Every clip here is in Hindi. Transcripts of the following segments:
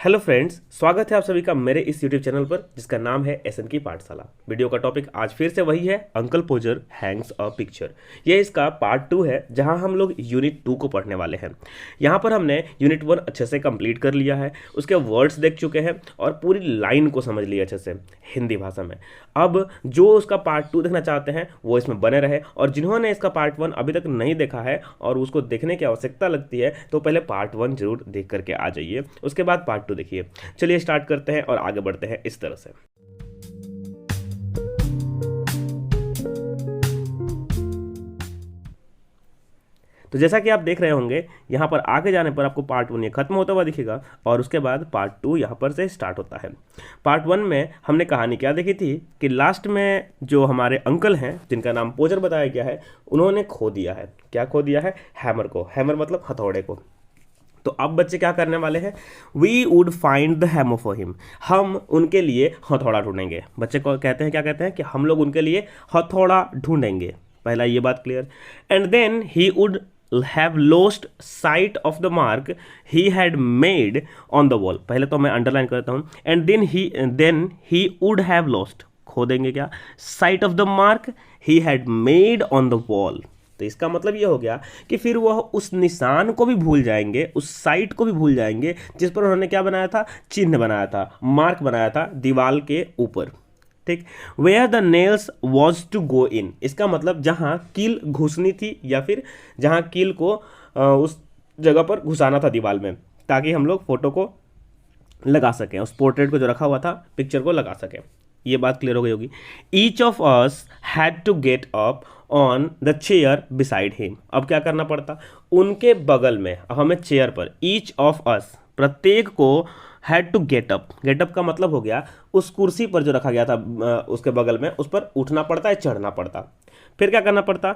हेलो फ्रेंड्स, स्वागत है आप सभी का मेरे इस यूट्यूब चैनल पर जिसका नाम है एसएन की पाठशाला। वीडियो का टॉपिक आज फिर से वही है, अंकल पोजर हैंग्स अ पिक्चर। ये इसका पार्ट 2 है जहां हम लोग यूनिट 2 को पढ़ने वाले हैं। यहां पर हमने यूनिट 1 अच्छे से कंप्लीट कर लिया है, उसके वर्ड्स देख चुके हैं और पूरी लाइन को समझ लिया अच्छे से हिंदी भाषा में। अब जो उसका पार्ट 2 देखना चाहते हैं वो इसमें बने रहे, और जिन्होंने इसका पार्ट 1 अभी तक नहीं देखा है और उसको देखने की आवश्यकता लगती है तो पहले पार्ट 1 जरूर देख करके आ जाइए, उसके बाद पार्ट 2 देखिए। चलिए स्टार्ट करते हैं और आगे बढ़ते हैं इस तरह से। तो जैसा कि आप देख रहे होंगे यहाँ पर आगे जाने पर आपको पार्ट 1 ये खत्म होता हुआ दिखेगा और उसके बाद पार्ट 2 यहाँ पर से स्टार्ट होता है। पार्ट 1 में हमने कहानी क्या देखी थी कि लास्ट में जो हमारे अंकल हैं जिनका नाम पोजर बताया गया है, उन्होंने खो दिया है। क्या खो दिया है? हैमर को। हैमर मतलब हथौड़े को। तो अब बच्चे क्या करने वाले हैं? We would find the hammer for him. हम उनके लिए हथौड़ा ढूंढेंगे। बच्चे को कहते हैं, क्या कहते हैं कि हम लोग उनके लिए हथौड़ा ढूंढेंगे। पहला ये बात clear. And then he would have lost sight of the mark he had made on the wall। पहले तो मैं अंडरलाइन करता हूँ। And then he would have lost, खो देंगे क्या? sight of the mark he had made on the wall। तो इसका मतलब ये हो गया कि फिर वह उस निशान को भी भूल जाएंगे, उस साइट को भी भूल जाएंगे जिस पर उन्होंने क्या बनाया था? चिन्ह बनाया था, मार्क बनाया था दीवार के ऊपर। ठीक। Where the nails was to go in, इसका मतलब जहां कील घुसनी थी या फिर जहां कील को उस जगह पर घुसाना था दीवार में, ताकि हम लोग फोटो को लगा सकें, उस पोर्ट्रेट को जो रखा हुआ था पिक्चर को लगा सकें। ये बात क्लियर हो गई होगी। Each of us had to get up on the chair beside him. अब क्या करना पड़ता? उनके बगल में, अब हमें चेयर पर, ईच ऑफ अस प्रत्येक को had to get up. Get up का मतलब हो गया उस कुर्सी पर जो रखा गया था उसके बगल में, उस पर उठना पड़ता है, चढ़ना पड़ता। फिर क्या करना पड़ता?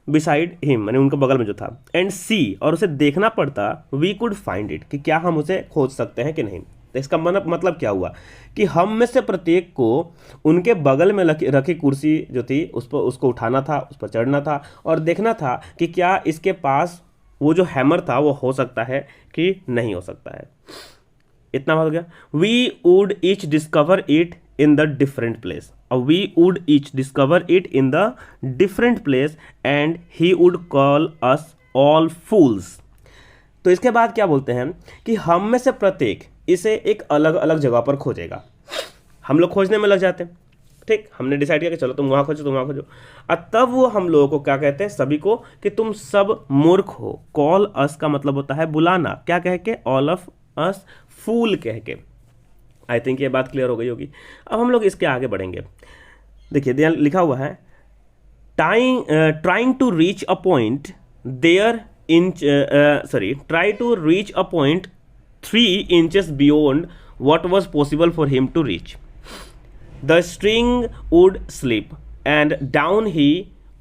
बिसाइड हिम यानी उनके बगल में जो था। एंड सी, और उसे देखना पड़ता, वी कुड फाइंड इट, कि क्या हम उसे खोज सकते हैं कि नहीं। तो इसका मतलब क्या हुआ कि हम में से प्रत्येक को उनके बगल में रखी कुर्सी जो थी उस पर, उसको उठाना था, उस पर चढ़ना था और देखना था कि क्या इसके पास वो जो हैमर था वो हो सकता है कि नहीं हो सकता है। इतना हो गया। We would each discover it in the different place. अब we would each discover it in the different place and he would call us all fools. तो इसके बाद क्या बोलते हैं कि हम में से प्रत्येक इसे एक अलग अलग जगह पर खोजेगा। हम लोग खोजने में लग जाते हैं। ठीक, हमने डिसाइड किया कि चलो तुम वहाँ खोजो, तुम वहाँ खोजो। और तब वो हम लोगों को क्या कहते हैं, सभी को, कि तुम सब मूर्ख हो। कॉल अस का मतलब होता है बुलाना। क्या कह के? ऑल ऑफ अस फूल कह के। आई थिंक ये बात क्लियर हो गई होगी। अब हम लोग इसके आगे बढ़ेंगे। देखिए यहाँ लिखा हुआ है, trying to reach a point there try to reach a point 3 inches beyond what was possible for him to reach. The string would slip and down he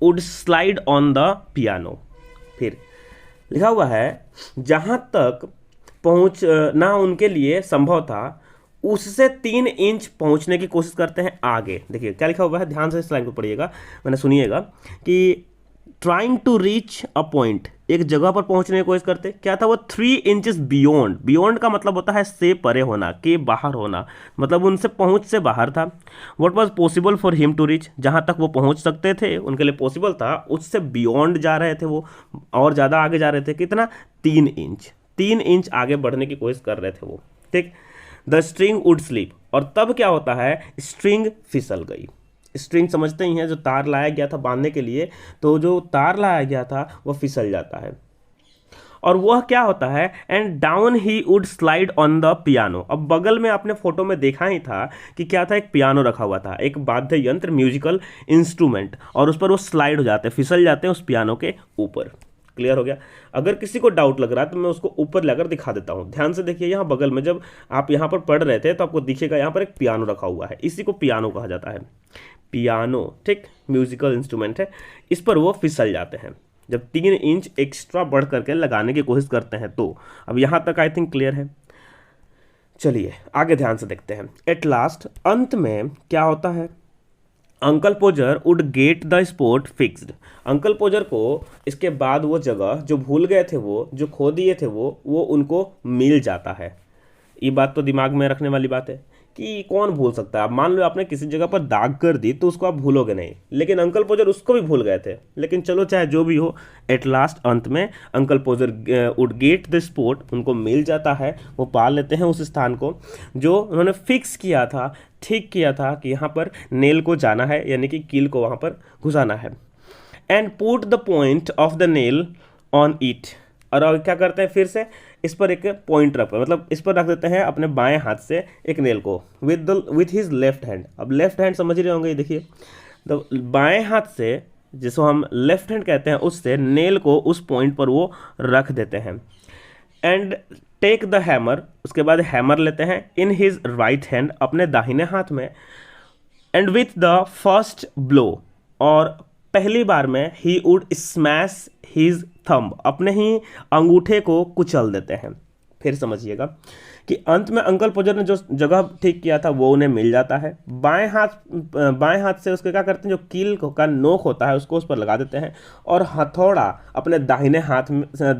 would slide on the piano। फिर लिखा हुआ है, जहां तक पहुंचना उनके लिए संभव था उससे 3 इंच पहुंचने की कोशिश करते हैं आगे। देखिए क्या लिखा हुआ है, ध्यान से इस लाइन को पढ़िएगा, मैंने सुनिएगा कि trying to reach a point, एक जगह पर पहुंचने की कोशिश करते। क्या था वो? 3 इंचेस बियॉन्ड। बियॉन्ड का मतलब होता है से परे होना, के बाहर होना, मतलब उनसे पहुंच से बाहर था। What was possible for him to reach, जहां तक वो पहुंच सकते थे, उनके लिए पॉसिबल था, उससे बियॉन्ड जा रहे थे वो, और ज़्यादा आगे जा रहे थे। कितना? 3 इंच। 3 इंच आगे बढ़ने की कोशिश कर रहे थे वो। ठीक। द स्ट्रिंग वुड स्लिप, और तब क्या होता है? स्ट्रिंग फिसल गई। स्ट्रिंग समझते ही हैं, जो तार लाया गया था बांधने के लिए, तो जो तार लाया गया था वो फिसल जाता है। और वह क्या होता है? And down he would slide on the piano. अब बगल में आपने फोटो में देखा ही था कि क्या था, एक पियानो रखा हुआ था, एक वाद्य यंत्र, म्यूजिकल इंस्ट्रूमेंट, और उस पर वो स्लाइड हो जाते हैं, फिसल जाते हैं उस पियानो के ऊपर। क्लियर हो गया? अगर किसी को डाउट लग रहा है तो मैं उसको ऊपर लाकर दिखा देता हूँ। ध्यान से देखिए, यहाँ बगल में जब आप यहाँ पर पढ़ रहे थे तो आपको दिखेगा यहाँ पर एक पियानो रखा हुआ है, इसी को पियानो कहा जाता है। पियानो, ठीक, म्यूजिकल इंस्ट्रूमेंट है। इस पर वो फिसल जाते हैं जब 3 इंच एक्स्ट्रा बढ़ करके लगाने की कोशिश करते हैं। तो अब यहाँ तक आई थिंक क्लियर है। चलिए आगे ध्यान से देखते हैं। एट लास्ट, अंत में क्या होता है? Uncle Podger would get the spot fixed. Uncle Podger को इसके बाद वो जगह जो भूल गए थे, वो जो खो दिए थे, वो उनको मिल जाता है। ये बात तो दिमाग में रखने वाली बात है कि कौन भूल सकता है। अब मान लो आपने किसी जगह पर दाग कर दी तो उसको आप भूलोगे नहीं, लेकिन अंकल पोजर उसको भी भूल गए थे। लेकिन चलो चाहे जो भी हो, एट लास्ट अंत में uncle Podger would get the spot, उनको मिल जाता है, वो पा लेते हैं उस स्थान को जो उन्होंने फिक्स किया था, ठीक किया था कि यहाँ पर नेल को जाना है, यानी कि कील को वहाँ पर घुसाना है। And put the point of the nail on it, और अब क्या करते हैं, फिर से इस पर एक पॉइंट रख, मतलब इस पर रख देते हैं अपने बाएं हाथ से एक नेल को विथ हिज लेफ्ट हैंड। अब लेफ्ट हैंड समझ रहे होंगे, देखिए तो बाएं हाथ से, जिसको हम लेफ्ट हैंड कहते हैं, उससे नेल को उस पॉइंट पर वो रख देते हैं। एंड टेक द हैमर, उसके बाद हैमर लेते हैं इन हिज राइट हैंड, अपने दाहिने हाथ में। And with the first blow, और पहली बार में he would smash his thumb, अपने ही अंगूठे को कुचल देते हैं। फिर समझिएगा कि अंत में अंकल पोजर ने जो जगह ठीक किया था वो उन्हें मिल जाता है। बाएं हाथ से उसके क्या करते हैं, जो कील का नोक होता है उसको उस पर लगा देते हैं, और हथौड़ा अपने दाहिने हाथ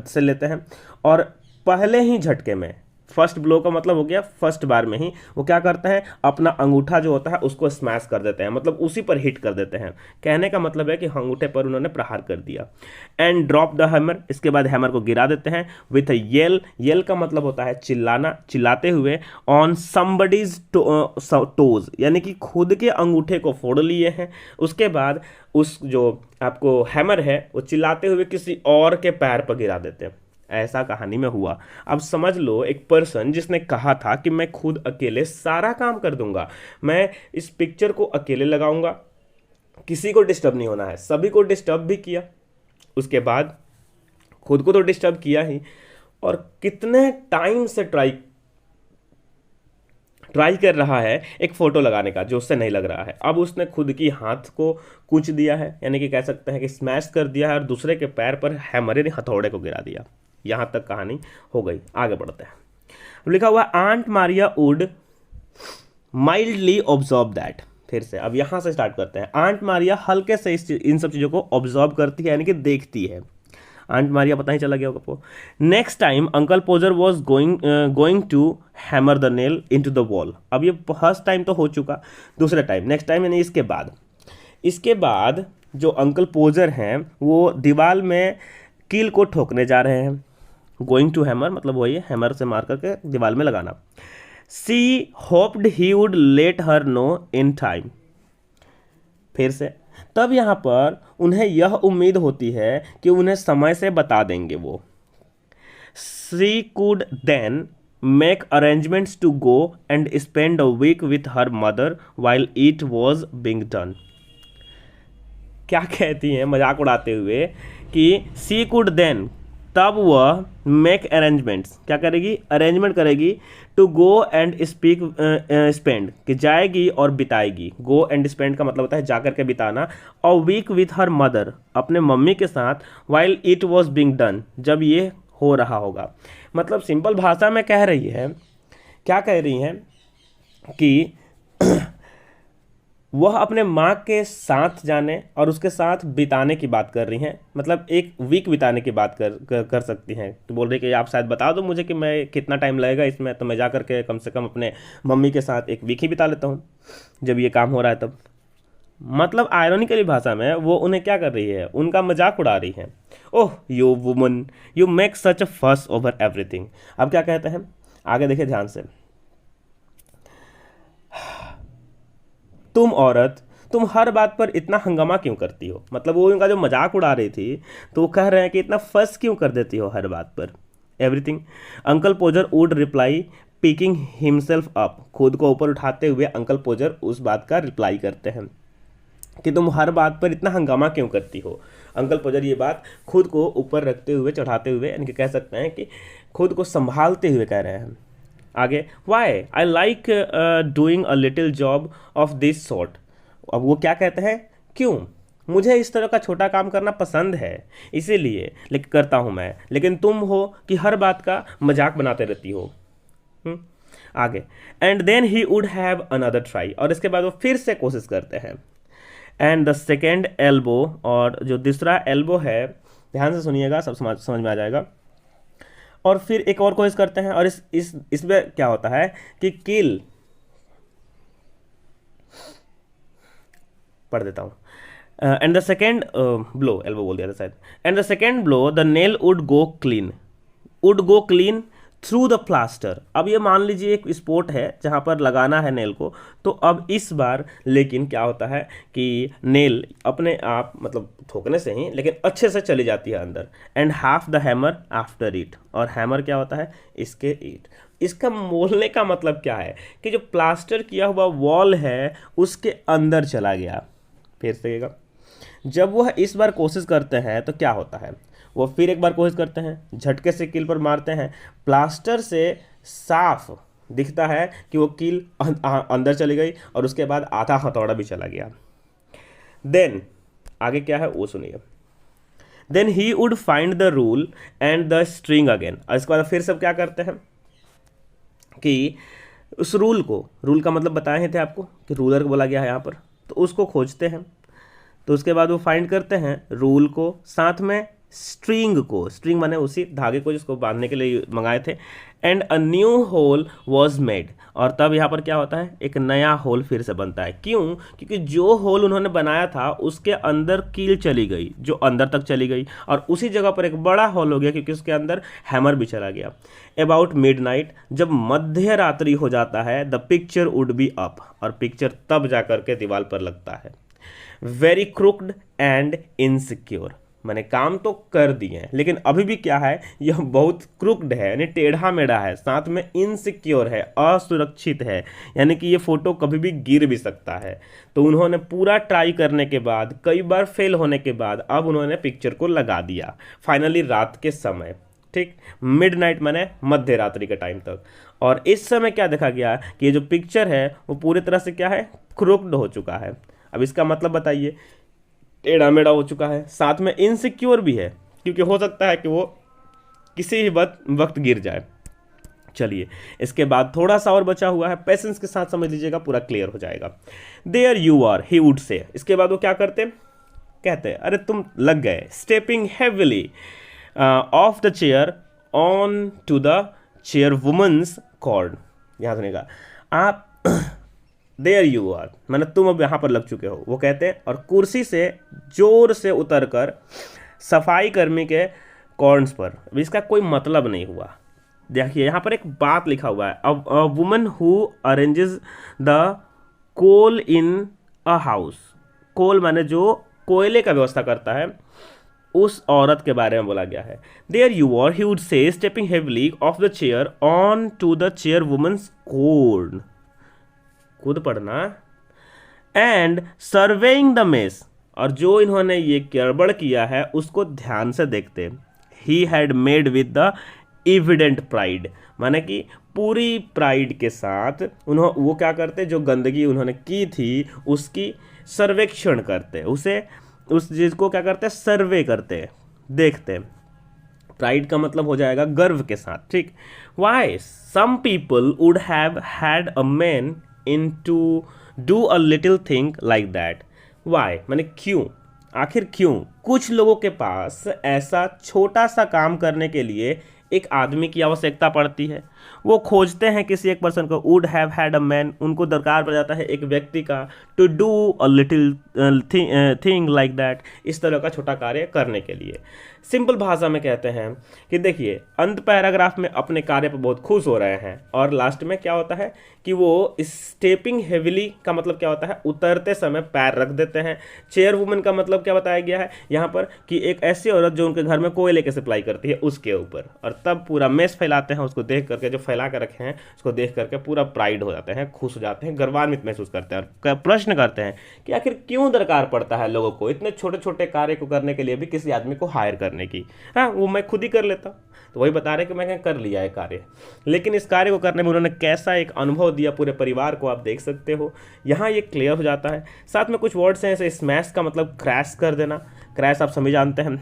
से लेते हैं, और पहले ही झटके में, फर्स्ट ब्लो का मतलब हो गया फर्स्ट बार में ही, वो क्या करते हैं, अपना अंगूठा जो होता है उसको स्मैश कर देते हैं, मतलब उसी पर हिट कर देते हैं। कहने का मतलब है कि अंगूठे पर उन्होंने प्रहार कर दिया। एंड ड्रॉप द हैमर, इसके बाद हैमर को गिरा देते हैं। विथ अ येल, येल का मतलब होता है चिल्लाना, चिल्लाते हुए, ऑन समबडीज टोज, यानी कि खुद के अंगूठे को फोड़ लिए हैं। उसके बाद उस जो आपको हैमर है वो चिल्लाते हुए किसी और के पैर पर गिरा देते हैं। ऐसा कहानी में हुआ। अब समझ लो, एक पर्सन जिसने कहा था कि मैं खुद अकेले सारा काम कर दूंगा, मैं इस पिक्चर को अकेले लगाऊंगा, किसी को डिस्टर्ब नहीं होना है, सभी को डिस्टर्ब भी किया, उसके बाद खुद को तो डिस्टर्ब किया ही, और कितने टाइम से ट्राई कर रहा है एक फोटो लगाने का जो उससे नहीं लग रहा है। अब उसने खुद की हाथ को कुच दिया है, यानी कि कह सकते हैं कि स्मैश कर दिया है, और दूसरे के पैर पर हैमर हथौड़े को गिरा दिया। यहाँ तक कहानी हो गई। आगे बढ़ते हैं। अब लिखा हुआ aunt Maria would mildly observe that. फिर से अब यहाँ से स्टार्ट करते हैं। आंट मारिया हल्के से इन सब चीज़ों को ऑब्जर्व करती है, यानी कि देखती है। आंट मारिया पता ही चला गया होगा। Next time uncle Podger was going to hammer the nail into the wall. अब ये फर्स्ट टाइम तो हो चुका, दूसरा टाइम, नेक्स्ट टाइम यानी इसके बाद जो अंकल पोजर हैं वो दीवार में कील को ठोकने जा रहे हैं। गोइंग टू हैमर मतलब वही है, हैमर से मार करके दीवार में लगाना। She hoped he would let her know in time. फिर से तब यहाँ पर उन्हें यह उम्मीद होती है कि उन्हें समय से बता देंगे वो। She could then make arrangements to go and spend a week with her mother while it was being done. क्या कहती हैं मजाक उड़ाते हुए कि सी कुड देन, तब वह मेक अरेंजमेंट्स, क्या करेगी, अरेंजमेंट करेगी, टू गो एंड स्पेंड, कि जाएगी और बिताएगी। गो एंड स्पेंड का मतलब होता है जाकर के बिताना। और वीक विथ हर मदर, अपने मम्मी के साथ, while it was being done, जब ये हो रहा होगा। मतलब सिंपल भाषा में कह रही है, क्या कह रही हैं कि वह अपने माँ के साथ जाने और उसके साथ बिताने की बात कर रही हैं, मतलब एक वीक बिताने की बात कर सकती हैं। तो बोल रही कि आप शायद बता दो मुझे कि मैं कितना टाइम लगेगा इसमें, तो मैं जा कर के कम से कम अपने मम्मी के साथ एक वीक ही बिता लेता हूँ जब ये काम हो रहा है तब। मतलब आयरॉनिकली भाषा में वो उन्हें क्या कर रही है, उनका मजाक उड़ा रही है। Oh you woman, you make such a fuss over everything. अब क्या कहते हैं, आगे देखिए ध्यान से। तुम औरत, तुम हर बात पर इतना हंगामा क्यों करती हो। मतलब वो उनका जो मजाक उड़ा रही थी, तो वो कह रहे हैं कि इतना फस क्यों कर देती हो हर बात पर, everything. Uncle Podger would reply picking himself up, खुद को ऊपर उठाते हुए अंकल पोजर उस बात का रिप्लाई करते हैं कि तुम हर बात पर इतना हंगामा क्यों करती हो। अंकल पोजर ये बात खुद को ऊपर रखते हुए, चढ़ाते हुए, यानी कि कह सकते हैं कि खुद को संभालते हुए कह रहे हैं। आगे, why I like doing a little job of this sort. अब वो क्या कहते हैं, क्यों, मुझे इस तरह का छोटा काम करना पसंद है, इसीलिए लेकिन करता हूँ मैं, लेकिन तुम हो कि हर बात का मजाक बनाते रहती हो। आगे, and then he would have another try, और इसके बाद वो फिर से कोशिश करते हैं। एंड द सेकेंड एल्बो, और जो दूसरा एल्बो है, ध्यान से सुनिएगा सब समझ में आ जाएगा। और फिर एक और कोशिश करते हैं, और इसमें क्या होता है कि किल, पढ़ देता हूँ, and the second blow, elbow बोल दिया था शायद, and the second blow the nail would go clean through the plaster. अब ये मान लीजिए एक स्पॉट है जहाँ पर लगाना है नेल को, तो अब इस बार लेकिन क्या होता है कि नेल अपने आप मतलब ठोकने से ही लेकिन अच्छे से चली जाती है अंदर, and half the hammer after it, और हैमर क्या होता है इसके ईट। इसका बोलने का मतलब क्या है कि जो प्लास्टर किया हुआ वॉल है उसके अंदर चला गया। फिर से जब वह इस बार कोशिश करते हैं तो क्या होता है, वो फिर एक बार कोशिश करते हैं, झटके से कील पर मारते हैं, प्लास्टर से साफ दिखता है कि वो कील अंदर चली गई और उसके बाद आधा हथौड़ा भी चला गया। देन आगे क्या है वो सुनिए। Then he would find the rule and the string again. और इसके बाद फिर सब क्या करते हैं कि उस रूल का मतलब बताए थे आपको कि रूलर को बोला गया है यहाँ पर, तो उसको खोजते हैं। तो उसके बाद वो फाइंड करते हैं रूल को, साथ में स्ट्रिंग माने उसी धागे को जिसको बांधने के लिए मंगाए थे, and a new whole was made. और तब यहाँ पर क्या होता है, एक नया होल फिर से बनता है। क्यों? क्योंकि जो होल उन्होंने बनाया था उसके अंदर कील चली गई जो अंदर तक चली गई, और उसी जगह पर एक बड़ा होल हो गया क्योंकि उसके अंदर हैमर भी चला गया। अबाउट मिडनाइट, जब मध्य रात्रि हो जाता है, the picture would be up, और पिक्चर तब जाकर के दीवार पर लगता है। वेरी क्रुक्ड एंड इनसिक्योर, मैंने काम तो कर दिए हैं लेकिन अभी भी क्या है, यह बहुत क्रुक्ड है यानी टेढ़ा मेढ़ा है, साथ में इनसिक्योर है, असुरक्षित है, यानी कि ये फोटो कभी भी गिर भी सकता है। तो उन्होंने पूरा ट्राई करने के बाद, कई बार फेल होने के बाद, अब उन्होंने पिक्चर को लगा दिया फाइनली रात के समय, ठीक, मिडनाइट माने मध्य रात्रि के टाइम तक। और इस समय क्या देखा गया कि ये जो पिक्चर है वो पूरी तरह से क्या है, क्रुक्ड हो चुका है। अब इसका मतलब बताइए, टेढ़ा मेढ़ा हो चुका है, साथ में इनसिक्योर भी है क्योंकि हो सकता है कि वो किसी भी वक्त गिर जाए। चलिए इसके बाद थोड़ा सा और बचा हुआ है, पेशेंस के साथ समझ लीजिएगा, पूरा क्लियर हो जाएगा। There you are he would say, इसके बाद वो क्या करते, कहते अरे तुम लग गए, stepping heavily off the chair on to the chair women's cord. यहाँ सुनेगा आप, देयर यू आर मैंने तुम अब यहाँ पर लग चुके हो, वो कहते हैं, और कुर्सी से जोर से उतरकर सफाई कर्मी के कॉर्न्स पर। अब इसका कोई मतलब नहीं हुआ। देखिए यहाँ पर एक बात लिखा हुआ है, a woman who arranges the coal in a house. Coal माने जो कोयले का व्यवस्था करता है, उस औरत के बारे में बोला गया है। There you are he would say stepping heavily off the chair on to the chair women's code, खुद पढ़ना, एंड सर्वेइंग द मेस, और जो इन्होंने ये गड़बड़ किया है उसको ध्यान से देखते। He had made with the evident pride, माने कि पूरी प्राइड के साथ वो क्या करते, जो गंदगी उन्होंने की थी उसकी सर्वेक्षण करते, उस चीज़ को क्या करते, सर्वे करते, देखते। प्राइड का मतलब हो जाएगा गर्व के साथ, ठीक। Why some people would have had a man in to do a little thing like that. Why माने क्यों, आखिर क्यों कुछ लोगों के पास ऐसा छोटा सा काम करने के लिए एक आदमी की आवश्यकता पड़ती है। वो खोजते हैं किसी एक पर्सन को, would have had a man, उनको दरकार पड़ जाता है एक व्यक्ति का, to do a little thing like that, इस तरह का छोटा कार्य करने के लिए। सिंपल भाषा में कहते हैं कि देखिए, अंत पैराग्राफ में अपने कार्य पर बहुत खुश हो रहे हैं, और लास्ट में क्या होता है कि वो स्टेपिंग हेविली का मतलब क्या होता है, उतरते समय पैर रख देते हैं। चेयर वुमन का मतलब क्या बताया गया है यहाँ पर कि एक ऐसी औरत जो उनके घर में कोयले की सप्लाई करती है उसके ऊपर, और तब पूरा मेस फैलाते हैं, उसको देख करके, जो फैला कर रखे हैं उसको देख करके पूरा प्राइड हो जाते हैं, खुश हो जाते हैं, गर्वान्वित महसूस करते हैं, और प्रश्न करते हैं कि आखिर क्यों दरकार पड़ता है लोगों को इतने छोटे छोटे कार्य को करने के लिए भी किसी आदमी को हायर करने की। हाँ, वो मैं खुद ही कर लेता। तो वही बता रहे कि मैं कर लिया है कार्य, लेकिन इस कार्य को करने में उन्होंने कैसा एक अनुभव दिया पूरे परिवार को, आप देख सकते हो। यहाँ ये क्लियर हो जाता है। साथ में कुछ वर्ड्स हैं, ऐसे स्मैश का मतलब क्रैश कर देना, क्रैश आप समझ जानते हैं,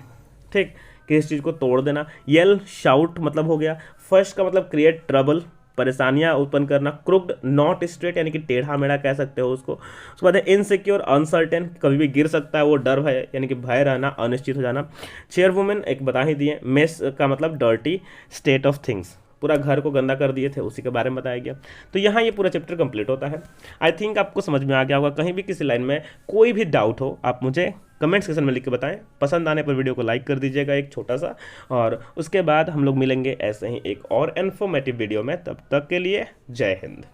ठीक, किसी चीज़ को तोड़ देना। येल शाउट मतलब हो गया। फर्स्ट का मतलब क्रिएट ट्रबल, परेशानियां उत्पन्न करना, क्रुक्ड नॉट स्ट्रेट यानी कि टेढ़ा मेढ़ा कह सकते हो उसको। उसके बाद है इनसिक्योर अनसर्टेन, कभी भी गिर सकता है वो, डर है यानी कि भय रहना, अनिश्चित हो जाना। चेयरवुमेन एक बता ही दिए। मेस का मतलब डर्टी स्टेट ऑफ थिंग्स, पूरा घर को गंदा कर दिए थे, उसी के बारे में बताया गया। तो यहाँ ये पूरा चैप्टर कंप्लीट होता है। आई थिंक आपको समझ में आ गया होगा। कहीं भी किसी लाइन में कोई भी डाउट हो आप मुझे कमेंट सेक्शन में लिख के बताएं। पसंद आने पर वीडियो को लाइक कर दीजिएगा एक छोटा सा, और उसके बाद हम लोग मिलेंगे ऐसे ही एक और इन्फॉर्मेटिव वीडियो में। तब तक के लिए जय हिंद।